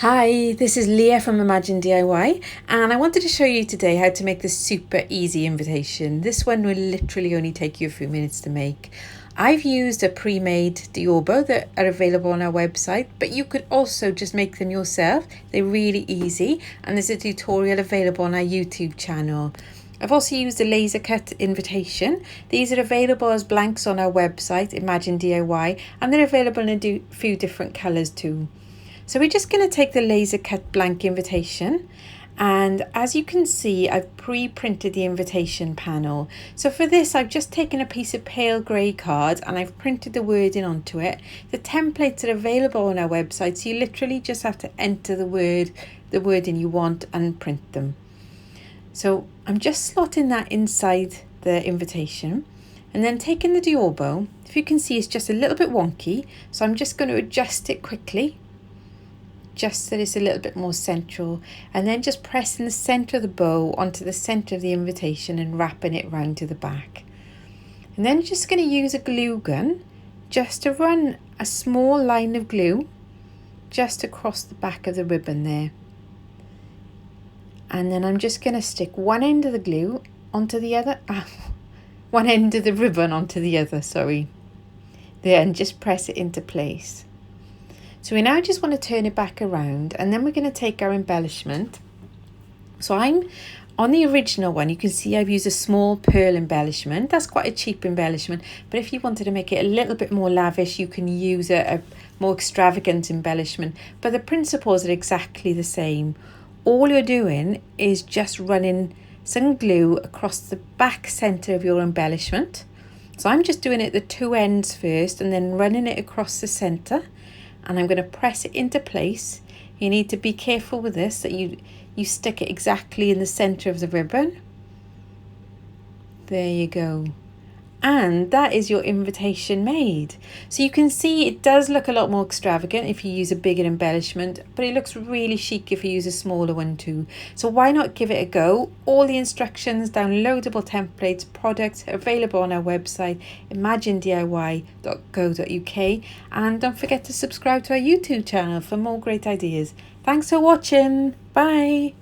Hi, this is Leah from Imagine DIY, and I wanted to show you today how to make this super easy invitation. This one will literally only take you a few minutes to make. I've used a pre-made Diorbo that are available on our website, but you could also just make them yourself. They're really easy, and there's a tutorial available on our YouTube channel. I've also used a laser cut invitation. These are available as blanks on our website, Imagine DIY, and they're available in a few different colours too. So we're just going to take the laser cut blank invitation, and as you can see, I've pre-printed the invitation panel. So for this, I've just taken a piece of pale grey card and I've printed the wording onto it. The templates are available on our website, so you literally just have to enter the wording you want and print them. So I'm just slotting that inside the invitation, and then taking the Diorbo. If you can see, it's just a little bit wonky, so I'm just going to adjust it quickly, just so it's a little bit more central, and then just pressing the centre of the bow onto the centre of the invitation and wrapping it round to the back. And then just going to use a glue gun just to run a small line of glue just across the back of the ribbon there. And then I'm just going to stick one end of the glue onto the other, one end of the ribbon onto the other, there, and just press it into place. So we now just want to turn it back around, and then we're going to take our embellishment. So I'm on the original one, you can see I've used a small pearl embellishment. That's quite a cheap embellishment, but if you wanted to make it a little bit more lavish, you can use a more extravagant embellishment. But the principles are exactly the same. All you're doing is just running some glue across the back centre of your embellishment. So I'm just doing it at the two ends first and then running it across the centre. And I'm going to press it into place. You need to be careful with this, that you stick it exactly in the centre of the ribbon. There you go. And that is your invitation made. So you can see it does look a lot more extravagant if you use a bigger embellishment, but it looks really chic if you use a smaller one too. So why not give it a go? All the instructions, downloadable templates, products are available on our website, imaginediy.co.uk, and don't forget to subscribe to our YouTube channel for more great ideas. Thanks for watching. Bye.